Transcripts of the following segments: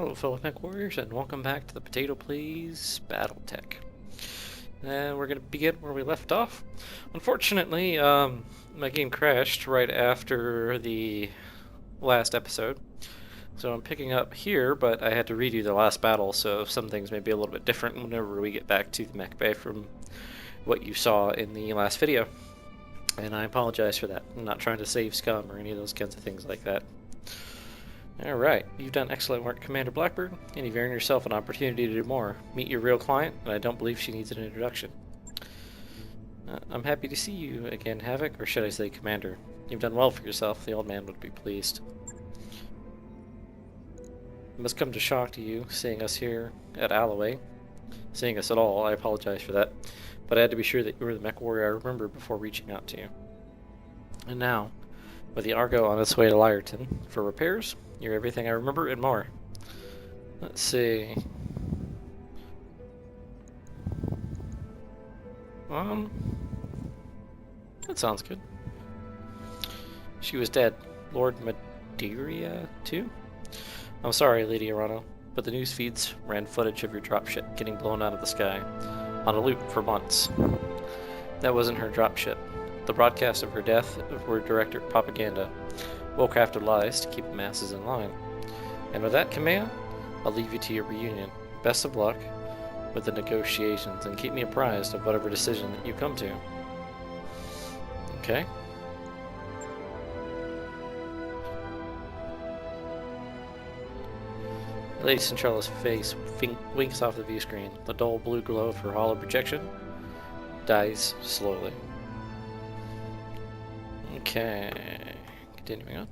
Hello fellow mech warriors and welcome back to the Potato Plays Battletech. And we're going to begin where we left off. Unfortunately, my game crashed right after the last episode. So I'm picking up here, but I had to redo the last battle, so some things may be a little bit different whenever we get back to the mech bay from what you saw in the last video. And I apologize for that. I'm not trying to save scum or any of those kinds of things like that. Alright, you've done excellent work, Commander Blackbird, and you've earned yourself an opportunity to do more. Meet your real client, and I don't believe she needs an introduction. I'm happy to see you again, Havoc, or should I say Commander. You've done well for yourself, the old man would be pleased. It must come to shock to you, seeing us here at Alloway. Seeing us at all, I apologize for that, but I had to be sure that you were the mech warrior I remembered before reaching out to you. And now, with the Argo on its way to Lyreton for repairs, you're everything I remember and more. Let's see. That sounds good. She was dead. Lord Madeira, too? I'm sorry, Lady Arano, but the news feeds ran footage of your dropship getting blown out of the sky, on a loop for months. That wasn't her dropship. The broadcasts of her death were directed propaganda, well-crafted lies to keep the masses in line. And with that, Kamea, I'll leave you to your reunion. Best of luck with the negotiations, and keep me apprised of whatever decision that you come to. Okay. Lady Centralla's face winks off the view screen. The dull blue glow of her hollow projection dies slowly. Okay, continuing on.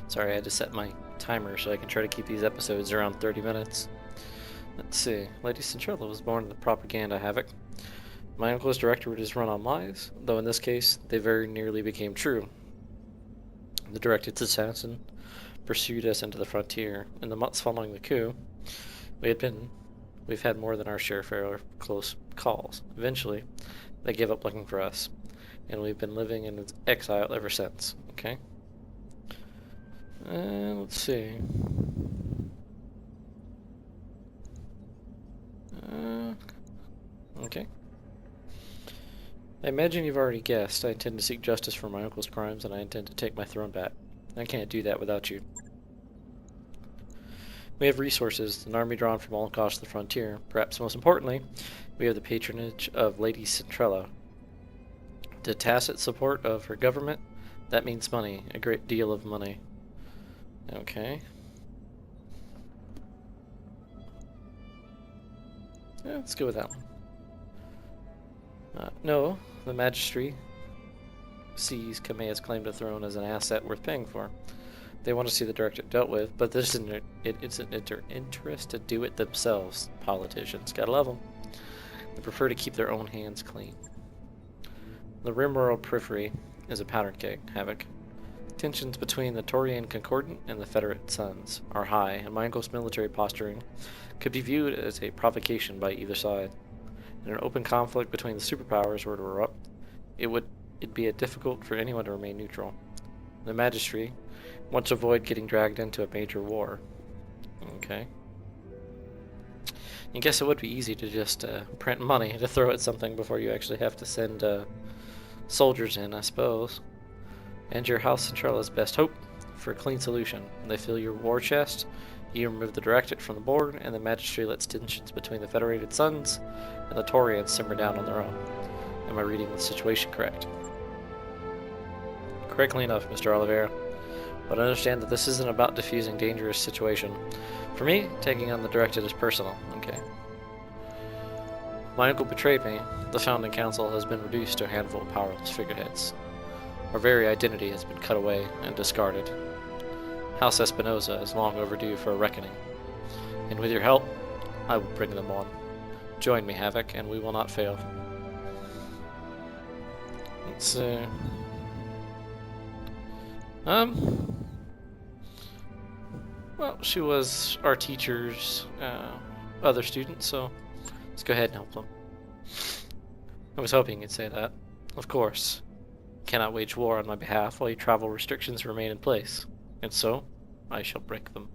Sorry, I had to set my timer so I can try to keep these episodes around 30 minutes. Let's see. Lady Centrella was born in the propaganda havoc. My uncle's directorate is run on lies, though in this case, they very nearly became true. The directed assassin pursued us into the frontier. In the months following the coup, we've had more than our share of close calls. Eventually, they gave up looking for us, and we've been living in exile ever since. Okay. Let's see. Okay. I imagine you've already guessed. I intend to seek justice for my uncle's crimes, and I intend to take my throne back. I can't do that without you. We have resources, an army drawn from all across the frontier. Perhaps most importantly, we have the patronage of Lady Centrella. The tacit support of her government, that means money, a great deal of money. Okay. Yeah, let's go with that one. No, the Magistry sees Kamea's claim to throne as an asset worth paying for. They want to see the directorate dealt with, but this isn't it's in their interest to do it themselves. Politicians, gotta love them. They prefer to keep their own hands clean. The Rimworld periphery is a powder keg, Havoc. Tensions between the Taurian Concordant and the Federate Suns are high, and my uncle's military posturing could be viewed as a provocation by either side. In an open conflict between the superpowers were to erupt, it'd be difficult for anyone to remain neutral. The Magistry wants to avoid getting dragged into a major war. Okay. I guess it would be easy to just print money to throw at something before you actually have to send soldiers in, I suppose. And your House Centralla's best hope for a clean solution. They fill your war chest, you remove the directorate from the board, and the Magistry lets tensions between the Federated Suns and the Taurians simmer down on their own. Am I reading the situation correct? Correctly enough, Mr. Oliveira. But understand that this isn't about diffusing dangerous situation. For me, taking on the directorate is personal. Okay. My uncle betrayed me. The founding council has been reduced to a handful of powerless figureheads. Our very identity has been cut away and discarded. House Espinosa is long overdue for a reckoning. And with your help, I will bring them on. Join me, Havoc, and we will not fail. Let's see. Well, she was our teacher's other student, so let's go ahead and help them. I was hoping you'd say that. Of course. Cannot wage war on my behalf while your travel restrictions remain in place, and so I shall break them.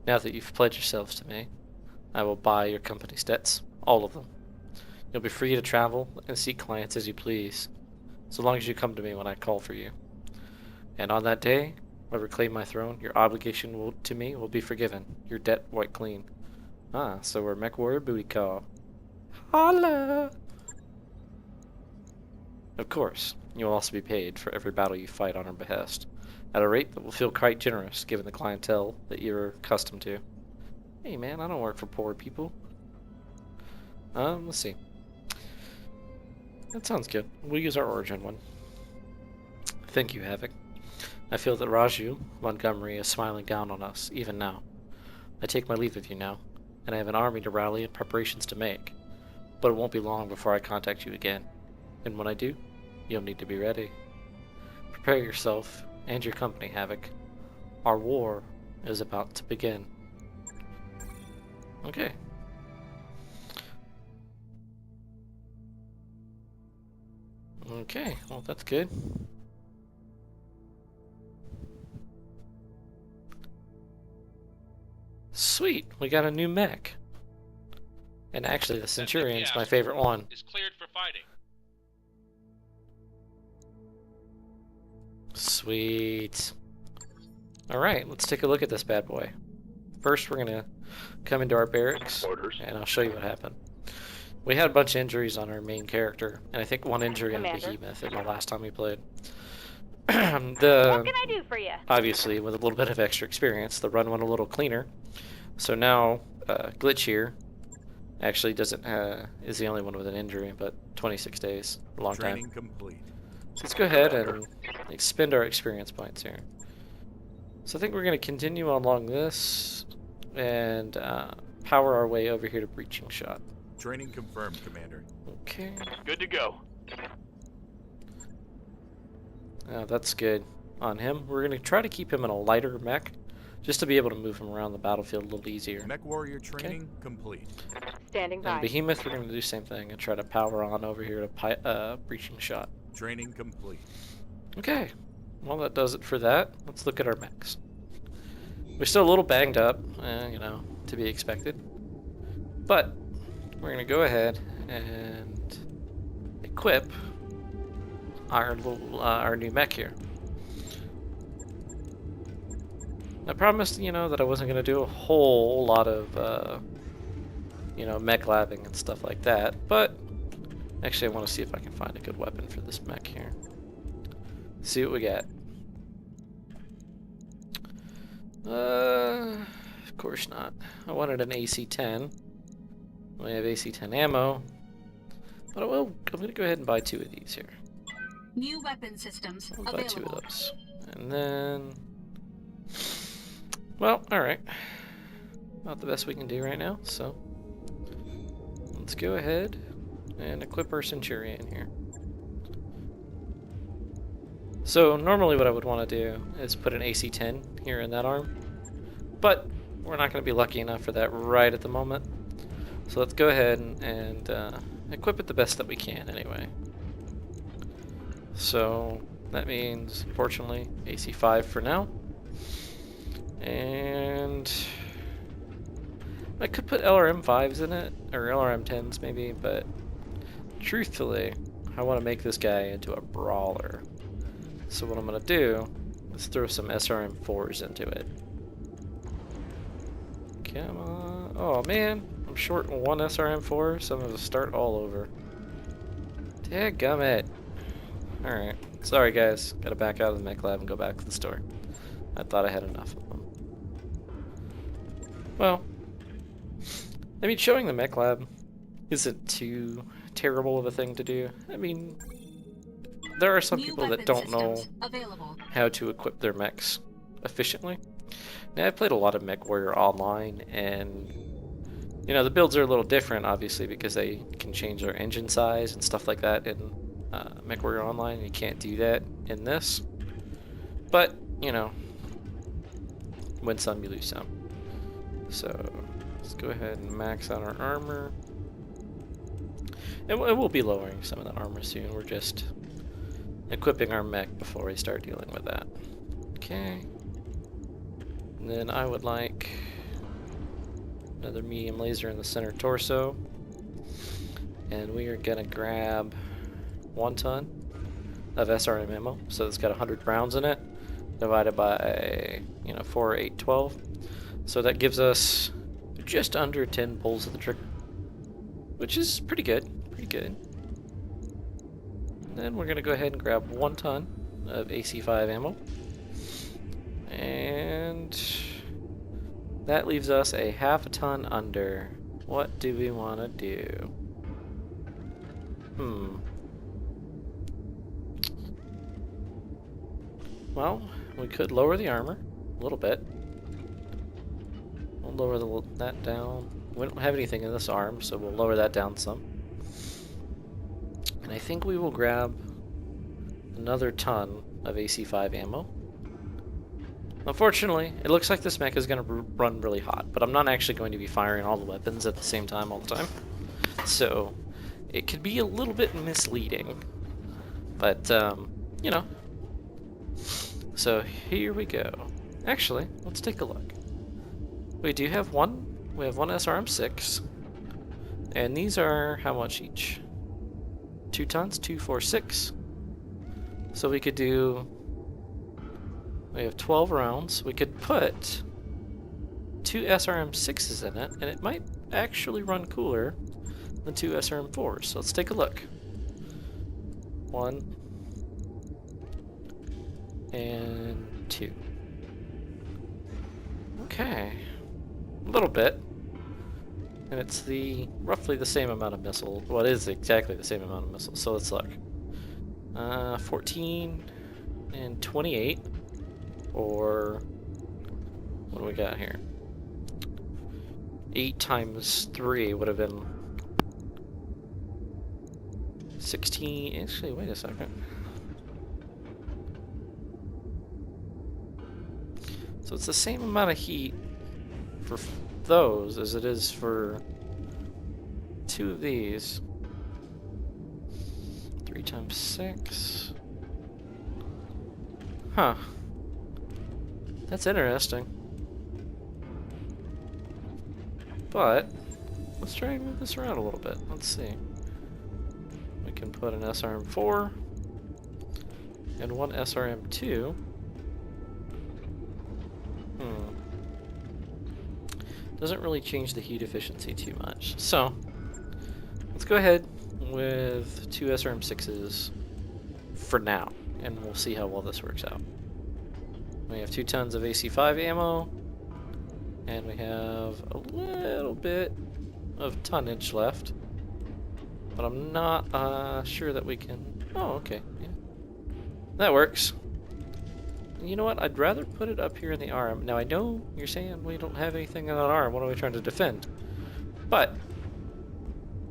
Now that you've pledged yourselves to me, I will buy your company's debts, all of them. You'll be free to travel and see clients as you please, so long as you come to me when I call for you. And on that day, I reclaim my throne, your obligation to me will be forgiven, your debt wiped clean. Ah, so we're Mech Warrior Booty Call. Holla! Of course, you will also be paid for every battle you fight on our behest, at a rate that will feel quite generous given the clientele that you're accustomed to. Hey man, I don't work for poor people. Let's see. That sounds good. We'll use our origin one. Thank you, Havoc. I feel that Raju Montgomery is smiling down on us, even now. I take my leave of you now, and I have an army to rally and preparations to make. But it won't be long before I contact you again. And when I do, you'll need to be ready. Prepare yourself and your company, Havoc. Our war is about to begin. Okay. Okay, well that's good. Sweet, we got a new mech. And actually the Centurion's my favorite one. Is cleared for fighting. Sweet. Alright, let's take a look at this bad boy. First we're gonna come into our barracks and I'll show you what happened. We had a bunch of injuries on our main character, and I think one injury on Behemoth in the last time we played. What can I do for you? Obviously, with a little bit of extra experience, the run went a little cleaner. So now, Glitch here actually doesn't is the only one with an injury, but 26 days, a long time. Training complete. So let's go ahead and expend our experience points here. So I think we're going to continue along this and power our way over here to Breaching Shot. Training confirmed, Commander. Okay. Good to go. That's good on him. We're going to try to keep him in a lighter mech, just to be able to move him around the battlefield a little easier. Mech Warrior training complete. Standing by. And Behemoth, we're going to do the same thing and try to power on over here to Breaching Shot. Training complete. Okay. Well, that does it for that. Let's look at our mechs. We're still a little banged up, you know, to be expected. But we're going to go ahead and equip our new mech here. I promised, you know, that I wasn't going to do a whole lot of, you know, mech labbing and stuff like that, but actually I want to see if I can find a good weapon for this mech here. See what we got. Of course not. I wanted an AC-10. We have AC-10 ammo, but I'm going to go ahead and buy 2 of these here. New weapon systems I'll buy available. 2 of those. And then, well, alright. Not the best we can do right now, so let's go ahead and equip our Centurion here. So normally what I would want to do is put an AC-10 here in that arm, but we're not going to be lucky enough for that right at the moment. So let's go ahead and equip it the best that we can anyway. So that means, unfortunately, AC-5 for now. And I could put LRM-5s in it, or LRM-10s maybe, but truthfully, I want to make this guy into a brawler. So what I'm going to do is throw some SRM-4s into it. Come on. Oh man, I'm short 1 SRM-4, so I'm going to start all over. Dadgummit. Alright. Sorry guys, gotta back out of the mech lab and go back to the store. I thought I had enough of them. Well, I mean, showing the mech lab isn't too terrible of a thing to do. I mean, there are some people that don't know how to equip their mechs efficiently. Now, I've played a lot of Mech Warrior Online, and you know, the builds are a little different, obviously, because they can change their engine size and stuff like that in Mech Warrior Online. You can't do that in this. But, you know, win some, you lose some. So, let's go ahead and max out our armor. And we'll be lowering some of the armor soon. We're just equipping our mech before we start dealing with that. Okay. And then I would like Another medium laser in the center torso. And we are gonna grab 1 ton of SRM ammo. So it's got 100 rounds in it, divided by 4, 8, 12. So that gives us just under 10 pulls of the trigger, which is pretty good. Pretty good. And then we're gonna go ahead and grab 1 ton of AC5 ammo. And that leaves us a half a ton under. What do we want to do? Well, we could lower the armor a little bit. We'll lower that down. We don't have anything in this arm, so we'll lower that down some. And I think we will grab another ton of AC5 ammo. Unfortunately, it looks like this mech is going to run really hot, but I'm not actually going to be firing all the weapons at the same time all the time. So, it could be a little bit misleading. But, you know. So, here we go. Actually, let's take a look. We do have we have one SRM6. And these are how much each? 2 tons? 2, 4, 6. So we could do... We have 12 rounds. We could put 2 SRM6s in it, and it might actually run cooler than 2 SRM4s. So let's take a look. 1 and 2. Okay, a little bit, and it's roughly the same amount of missiles. Well, it is exactly the same amount of missiles. So let's look. 14 and 28. Or what do we got here? 8 times 3 would have been 16. Actually, wait a second. So it's the same amount of heat for those as it is for 2 of these. 3 times 6. Huh. That's interesting. But let's try and move this around a little bit. Let's see. We can put an SRM4 and 1 SRM2. Doesn't really change the heat efficiency too much. So let's go ahead with 2 SRM6s for now, and we'll see how well this works out. We have 2 tons of AC5 ammo, and we have a little bit of tonnage left, but I'm not sure that we can... Oh, okay, yeah. That works. You know what, I'd rather put it up here in the arm. Now I know you're saying we don't have anything on that arm, what are we trying to defend? But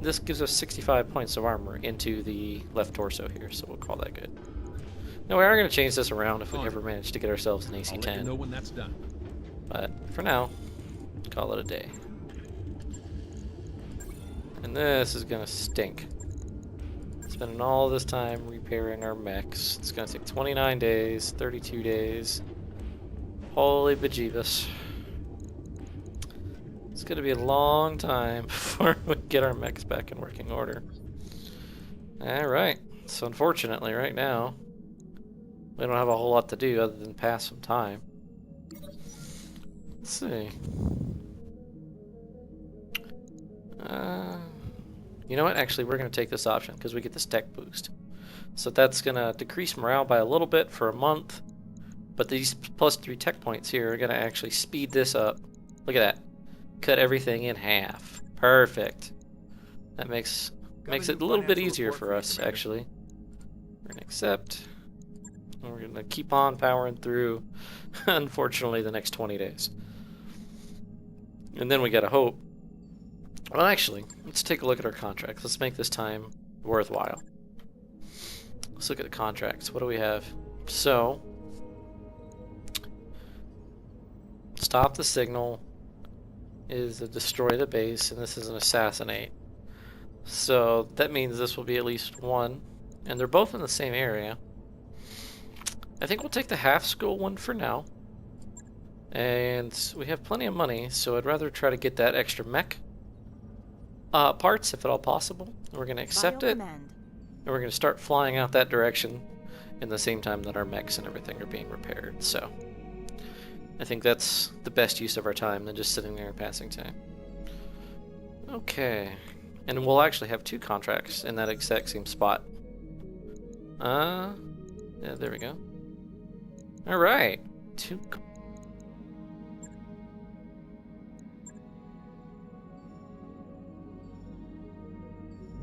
this gives us 65 points of armor into the left torso here, so we'll call that good. Now we are going to change this around if we ever manage to get ourselves an AC-10. I'll let you know when that's done. But for now, call it a day. And this is going to stink. Spending all this time repairing our mechs. It's going to take 29 days, 32 days. Holy bejeebus. It's going to be a long time before we get our mechs back in working order. Alright, so unfortunately right now, we don't have a whole lot to do other than pass some time. Let's see. You know what? Actually, we're going to take this option because we get this tech boost. So that's going to decrease morale by a little bit for a month. But these plus 3 tech points here are going to actually speed this up. Look at that. Cut everything in half. Perfect. That makes it a little bit easier for us, actually. We're going to accept. And we're going to keep on powering through, unfortunately, the next 20 days. And then we got to hope. Well, actually, let's take a look at our contracts. Let's make this time worthwhile. Let's look at the contracts. What do we have? So, stop the signal is a destroy the base, and this is an assassinate. So that means this will be at least 1, and they're both in the same area. I think we'll take the half skull one for now, And we have plenty of money, so I'd rather try to get that extra mech parts, if at all possible. And we're going to accept it, and we're going to start flying out that direction in the same time that our mechs and everything are being repaired. So I think that's the best use of our time than just sitting there and passing time. Okay. And we'll actually have 2 contracts in that exact same spot. Yeah, there we go. Alright. 2.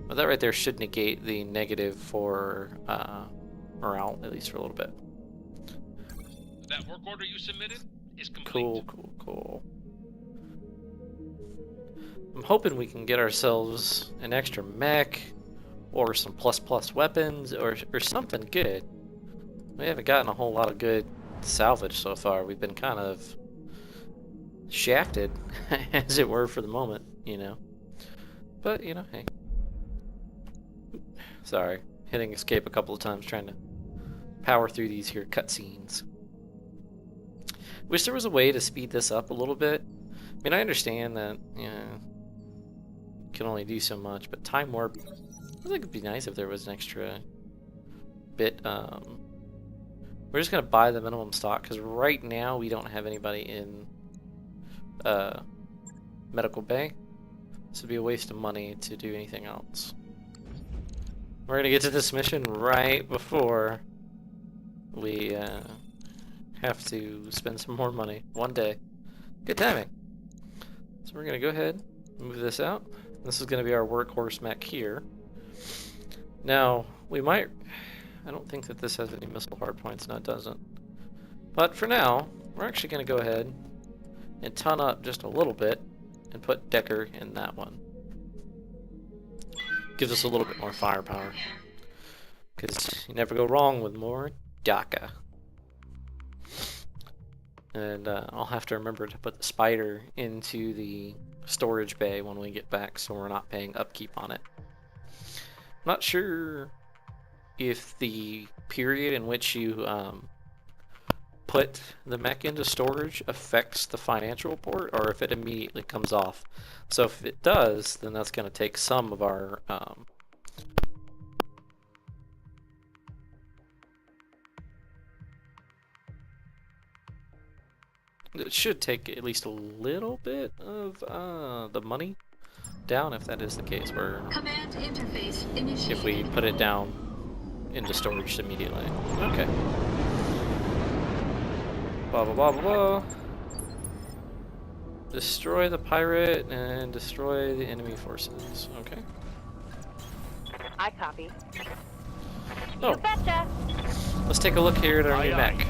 Well, that right there should negate the negative for morale, at least for a little bit. That work order you submitted is complete. Cool. I'm hoping we can get ourselves an extra mech or some plus weapons or something good. We haven't gotten a whole lot of good salvage so far. We've been kind of shafted, as it were, for the moment, you know. But, you know, hey. Sorry, hitting escape a couple of times trying to power through these here cutscenes. Wish there was a way to speed this up a little bit. I mean, I understand that, you know, can only do so much, but time warp, I think it'd be nice if there was an extra bit. We're just gonna buy the minimum stock because right now we don't have anybody in medical bay, so it'd be a waste of money to do anything else. We're gonna get to this mission right before we have to spend some more money. One day. Good timing. So we're gonna go ahead and move this out. This is gonna be our workhorse mech here. Now, we might... I don't think that this has any missile hardpoints. No, it doesn't. But for now, we're actually gonna go ahead and ton up just a little bit and put Decker in that one. Gives us a little bit more firepower. Because you never go wrong with more DACA. And I'll have to remember to put the spider into the storage bay when we get back so we're not paying upkeep on it. I'm not sure if the period in which you put the mech into storage affects the financial report or if it immediately comes off. So if it does, then that's going to take some of our it should take at least a little bit of the money down if that is the case, where Command interface initiated. if we put it down into storage immediately. Okay. Blah blah blah blah blah. Destroy the pirate and destroy the enemy forces. Okay. I copy. Oh, You betcha. let's take a look here at our Aye, new aye. mech.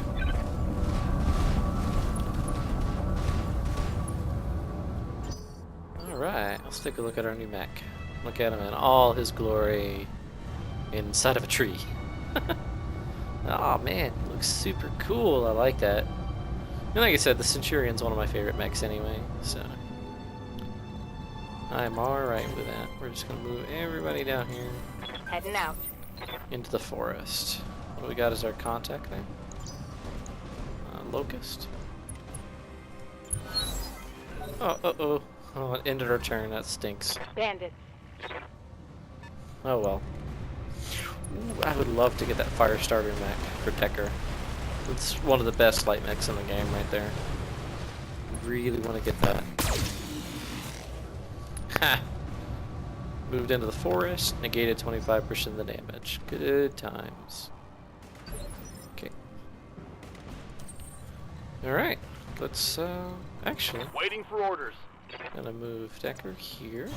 Alright, let's take a look at our new mech. Look at him in all his glory inside of a tree. Oh man, looks super cool. I like that. And like I said, the Centurion's one of my favorite mechs anyway, so I'm alright with that. We're just gonna move everybody down here Heading out. into the forest. What do we got as our contact there? Locust. Oh, it ended our turn. That stinks. Bandits. Oh well. Ooh, I would love to get that fire starter mech for Decker. It's one of the best light mechs in the game right there. Really want to get that. Ha! Moved into the forest, negated 25% of the damage. Good times. Okay. Alright, let's actually, Waiting for orders. gonna move Decker here.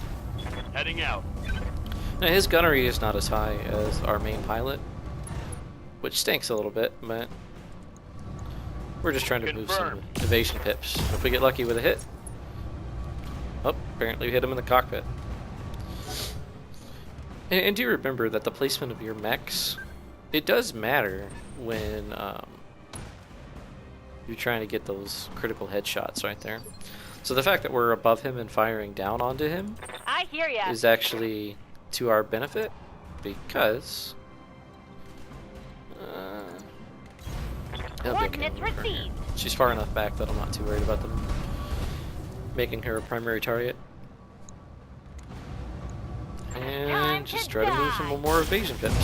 Heading out. Now his gunnery is not as high as our main pilot, which stinks a little bit, but we're just trying to move some Confirmed. evasion pips. If we get lucky with a hit. Oh, apparently we hit him in the cockpit. And do remember that the placement of your mechs, it does matter when you're trying to get those critical headshots right there. So the fact that we're above him and firing down onto him I hear ya. is actually to our benefit because he'll be okay Coordinates when we're here. received. She's far enough back that I'm not too worried about them making her a primary target. And just try to move some more evasion pips.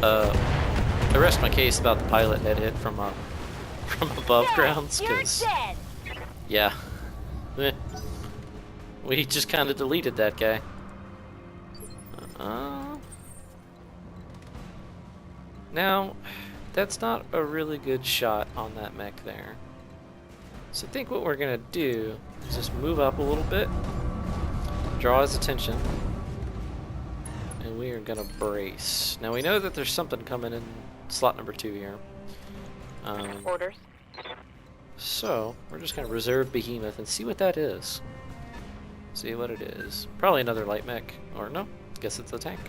I rest my case about the pilot head hit from above grounds, You're because dead. yeah, we just kind of deleted that guy. Now, that's not a really good shot on that mech there. So I think what we're gonna do is just move up a little bit, draw his attention, and we are gonna brace. Now we know that there's something coming in slot number 2 here. Orders. So we're just gonna reserve Behemoth and see what that is. See what it is. Probably another light mech, or no? Guess it's a tank.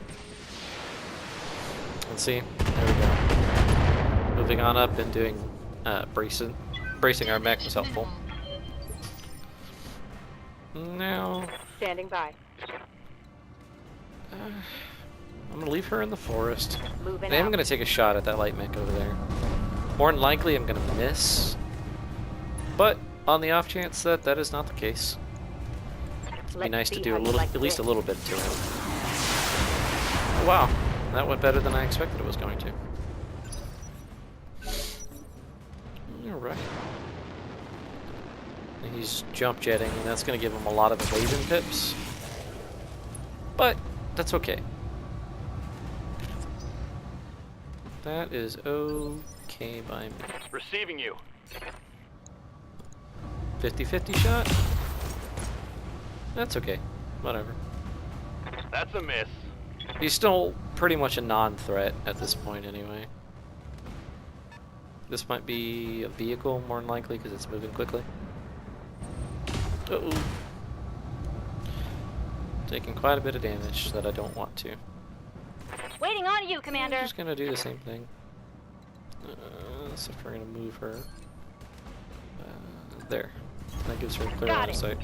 Let's see. There we go. Moving on up and doing bracing our mech was helpful. Now Standing by. I'm gonna leave her in the forest. Moving I am out. gonna take a shot at that light mech over there. More than likely, I'm gonna miss. But on the off chance that that is not the case, it'd be Let's nice to see do how a you little, like at least a this. little bit to it. Oh, wow, that went better than I expected it was going to. All right. And he's jump jetting, and that's going to give him a lot of evasion pips. But that's okay. That is okay by me. Receiving you. 50-50 shot? That's okay. Whatever. That's a miss. He's still pretty much a non-threat at this point anyway. This might be a vehicle more than likely because it's moving quickly. Uh-oh. Taking quite a bit of damage that I don't want to. Waiting on you, I'm Commander. just gonna do the same thing. So if we're gonna move her. There. That gives her a clear Got line of it. sight.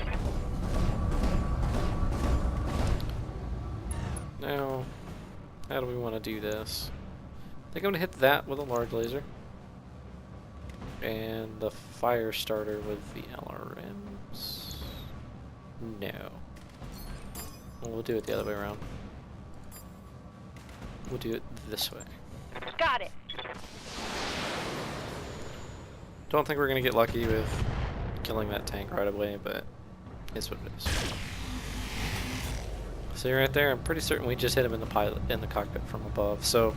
Now, how do we want to do this? I think I'm gonna hit that with a large laser. And the fire starter with the LRMs. No. Well, we'll do it the other way around. We'll do it this way. Got it. Don't think we're gonna get lucky with killing that tank right away, but it's what it is. See right there, I'm pretty certain we just hit him in the cockpit from above. So,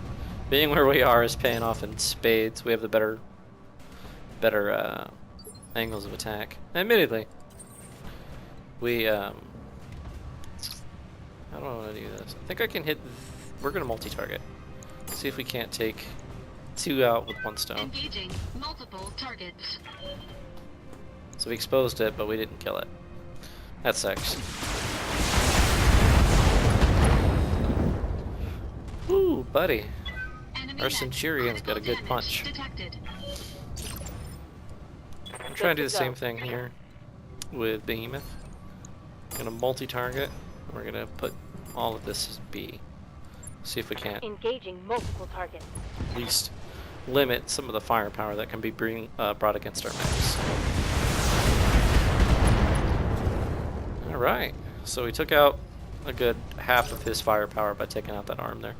being where we are is paying off in spades. We have the better angles of attack. Admittedly, we how do I want to do this? I think I can hit. We're gonna multi-target. See if we can't take 2 out with 1 stone. Engaging multiple targets. So we exposed it, but we didn't kill it. That sucks. Ooh, buddy. Enemy Our net. Centurion's got a good Critical punch. damage detected. I'm trying to do Good the to same go. thing here with Behemoth. Gonna multi-target. We're gonna put all of this as B. See if we can't Engaging multiple targets. at least limit some of the firepower that can be brought against our mechs. Alright, so we took out a good half of his firepower by taking out that arm there.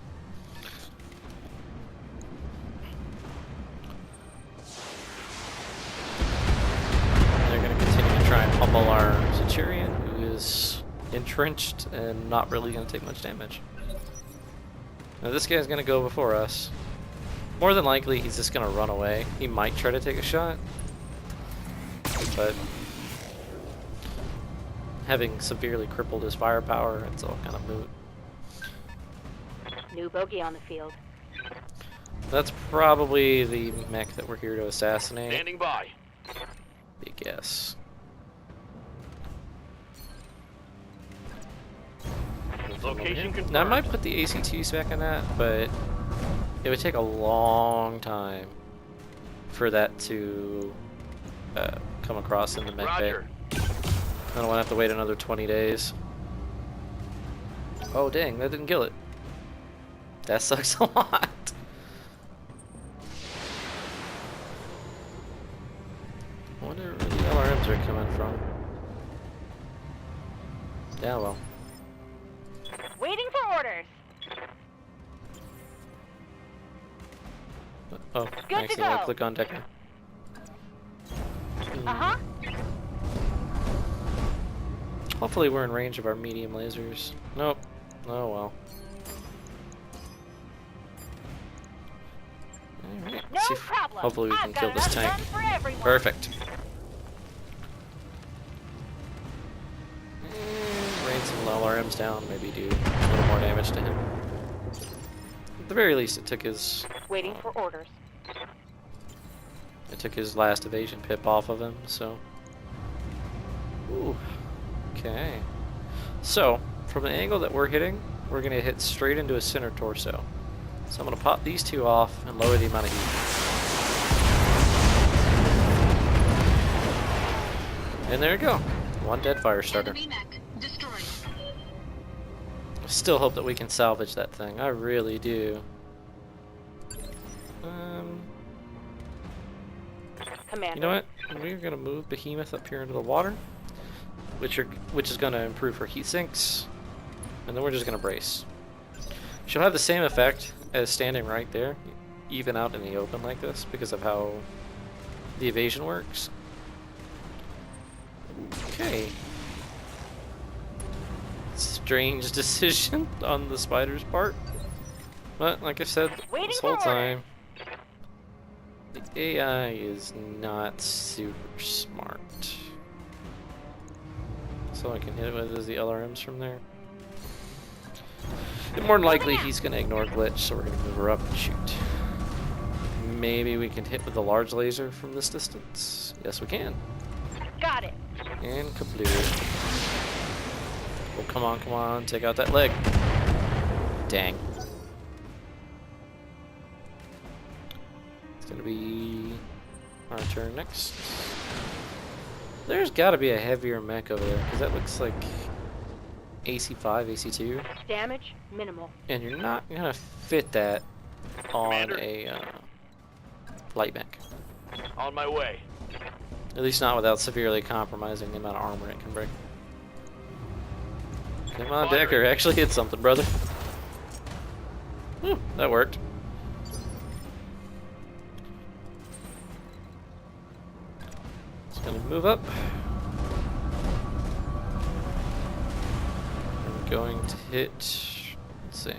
They're going to continue to try and pummel our Centurion, who is entrenched and not really going to take much damage. Now this guy's going to go before us. More than likely, he's just going to run away. He might try to take a shot, but having severely crippled his firepower, it's all kind of moot. New bogey on the field. That's probably the mech that we're here to assassinate. Standing by. Big guess. Location confirmed. Now I might put the ACTs back in that, but it would take a long time for that to come across in the mech bay. Roger. I don't want to have to wait another 20 days. Oh dang, that didn't kill it. That sucks a lot. are coming from. Yeah, well. Waiting for orders. Oh, to I accidentally go. click on Decker. Uh-huh. Hopefully we're in range of our medium lasers. Nope. Oh well. Alright, No see if- problem. hopefully we I've can got kill this enough tank. gun for everyone. Perfect. And rain some LRMs down, maybe do a little more damage to him. At the very least, it took his Waiting for orders. last evasion pip off of him, so. Ooh. Okay. So, from the angle that we're hitting, we're gonna hit straight into his center torso. So I'm gonna pop these two off and lower the amount of heat. And there you go. One dead fire starter. Enemy mech destroyed. I still hope that we can salvage that thing. I really do. Commander. You know what? We're gonna move Behemoth up here into the water, which is gonna improve her heat sinks, and then we're just gonna brace. She'll have the same effect as standing right there, even out in the open like this, because of how the evasion works. Okay. Strange decision on the spider's part, but like I said Waiting this for whole orders. time, the AI is not super smart. So I can hit it with is the LRMs from there. And more than likely he's going to ignore glitch, so we're going to move her up and shoot. Maybe we can hit with the large laser from this distance. Yes, we can. Got it. And kablooey. Oh, come on, take out that leg. Dang. It's gonna be our turn next. There's gotta be a heavier mech over there, because that looks like AC5, AC2. Damage minimal. And you're not gonna fit that on Commander. a light mech. On my way. At least not without severely compromising the amount of armor it can bring. Come on, Firing. Decker, actually hit something, brother. Whew, that worked. It's gonna move up. I'm going to hit. Let's see.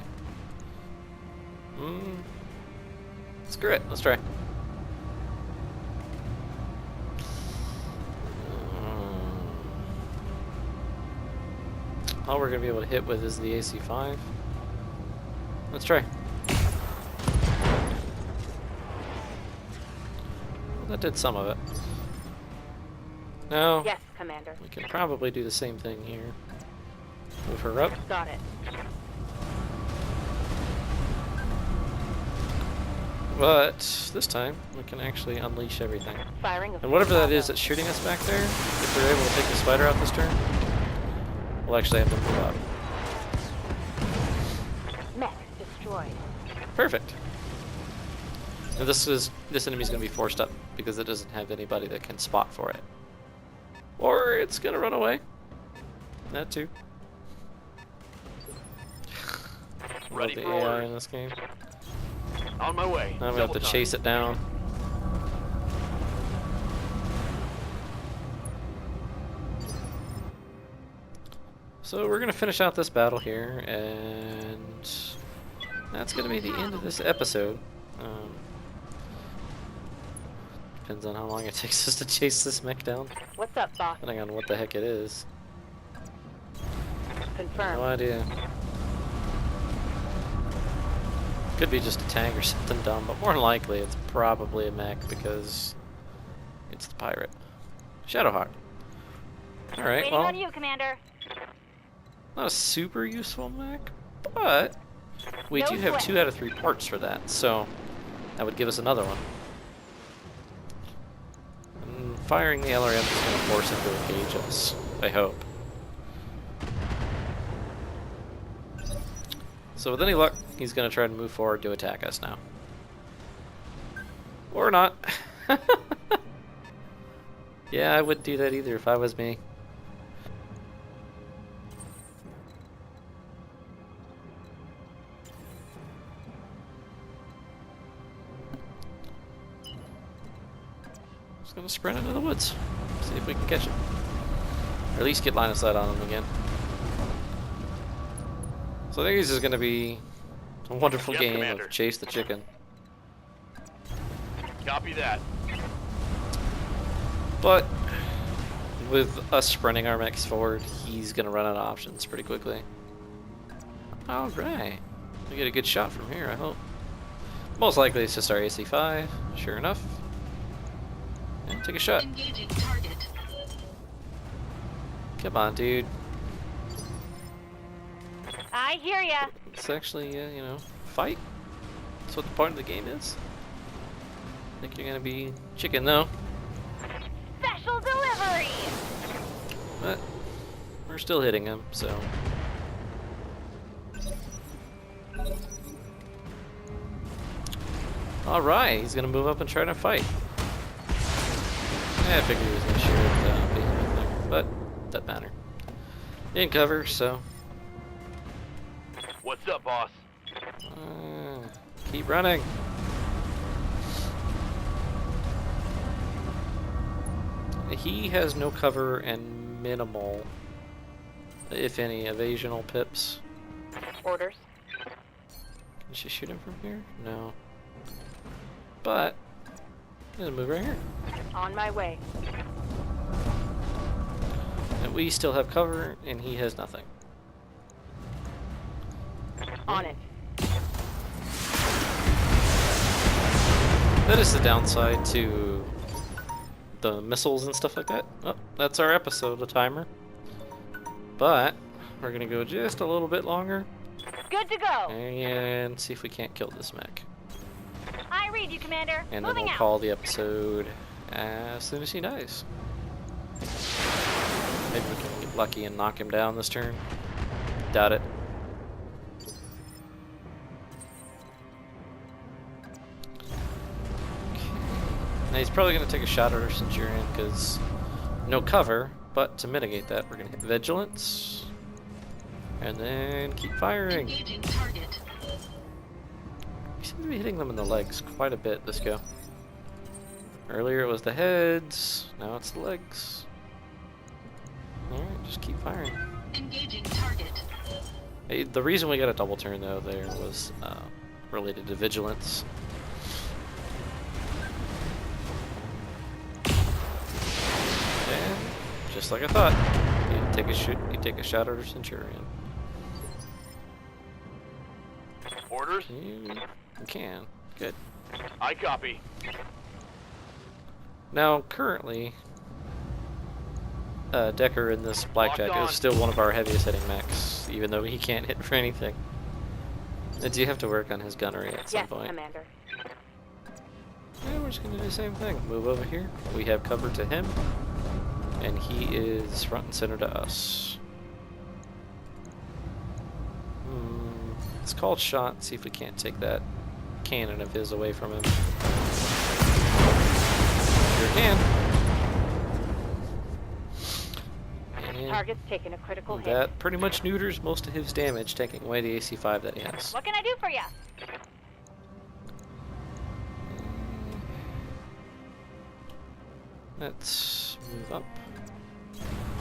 Screw it. Let's try. All we're gonna be able to hit with is the AC5. Let's try. Well, that did some of it. Now, Yes, Commander. we can probably do the same thing here. Move her up. Got it. But this time, we can actually unleash everything. Firing. And whatever that is that's shooting us back there, if we're able to take the spider out this turn, we'll actually have to move up. Mech destroyed. Perfect. And this enemy's gonna be forced up because it doesn't have anybody that can spot for it. Or it's gonna run away. That too. Ready Love for the AI orders. in this game. On my way. Now we have to Double time. chase it down. So we're gonna finish out this battle here, and that's gonna be the end of this episode. Depends on how long it takes us to chase this mech down, What's up, boss? depending on what the heck it is. Confirmed. No idea. Could be just a tank or something dumb, but more than likely it's probably a mech because it's the pirate. Shadowhawk. Alright, Waiting well, on you, Commander. not a super useful mech, but we No do have sweat. 2 out of 3 parts for that, so that would give us another one. And firing the LRM is going to force him to engage us, I hope. So with any luck, he's going to try to move forward to attack us now. Or not. Yeah, I wouldn't do that either if I was me. Just gonna sprint into the woods. See if we can catch him. Or at least get line of sight on him again. So I think this is gonna be a wonderful Yes, game Commander. of chase the chicken. Copy that. But with us sprinting our mechs forward, he's gonna run out of options pretty quickly. Alright. We get a good shot from here, I hope. Most likely it's just our AC-5, sure enough. And take a shot. Engaging target. Come on, dude. I hear ya. Let's actually, you know, fight. That's what the part of the game is. I think you're gonna be chicken, though. Special delivery. But we're still hitting him, so. Alright, he's gonna move up and try to fight. Yeah, I figured he was gonna shoot at Behemoth there, but doesn't matter. In cover, so. What's up, boss? Keep running. He has no cover and minimal, if any, evasional pips. Orders. Can she shoot him from here? No. But, I'm gonna move right here. On my way. And we still have cover, and he has nothing. On it. That is the downside to the missiles and stuff like that. Oh, that's our episode, the timer. But, we're gonna go just a little bit longer, Good to go. and see if we can't kill this mech. I read you, Commander. And then Moving we'll out. call the episode as soon as he dies. Maybe we can get lucky and knock him down this turn. Doubt it. Now he's probably going to take a shot at our Centurion because no cover, but to mitigate that, we're going to hit Vigilance and then keep firing. Engaging target. We seem to be hitting them in the legs quite a bit this go. Earlier it was the heads, now it's the legs. Alright, just keep firing. Engaging target. Hey, the reason we got a double turn though there was related to Vigilance. And just like I thought, you take a shot at our Centurion. Orders? You can. Good. I copy. Now, currently, Decker in this Blackjack Locked on. is still one of our heaviest hitting mechs, even though he can't hit for anything. I do have to work on his gunnery at some Yes, point. Commander. Yeah, we're just gonna do the same thing. Move over here. We have cover to him, and he is front and center to us. It's called shot. See if we can't take that cannon of his away from him. Sure can. And Target's taking a critical hit. that pretty much neuters most of his damage, taking away the AC-5 that he has. What can I do for ya? Let's move up.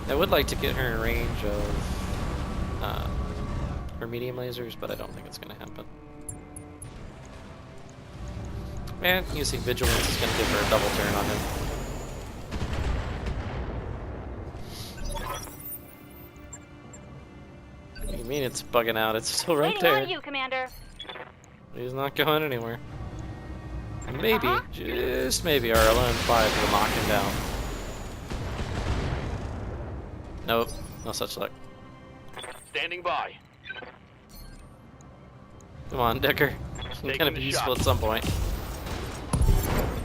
I would like to get her in range of her medium lasers, but I don't think it's going to happen. And using Vigilance is going to give her a double turn on him. What do you mean it's bugging out? It's still right Waiting there. on you, Commander. He's not going anywhere. Maybe, Uh-huh. just maybe, our LM5 will knock him down. Nope, no such luck. Standing by. Come on, Decker. It's Taking gonna the be useful shot. at some point.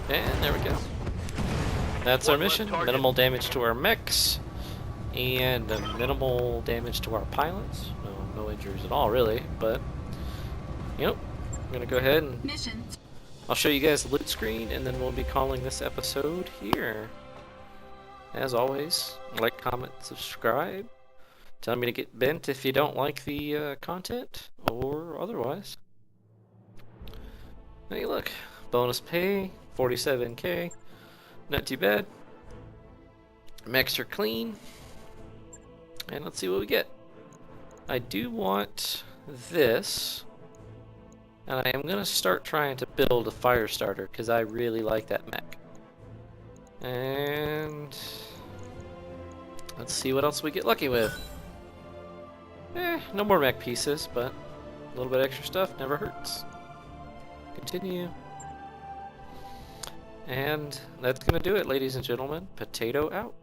And there we go. That's our One less mission. target. Minimal damage to our mechs. And minimal damage to our pilots. No injuries at all, really. But, yep. I'm gonna go ahead and Mission. I'll show you guys the loot screen, and then we'll be calling this episode here. as always, like, comment, subscribe. Tell me to get bent if you don't like the content, or otherwise. Hey, look, bonus pay, 47k, not too bad. Mechs are clean, and let's see what we get. I do want this, and I am going to start trying to build a fire starter, because I really like that mech. And let's see what else we get lucky with. No more mech pieces, but a little bit extra stuff never hurts. Continue. And that's going to do it, ladies and gentlemen. Potato out.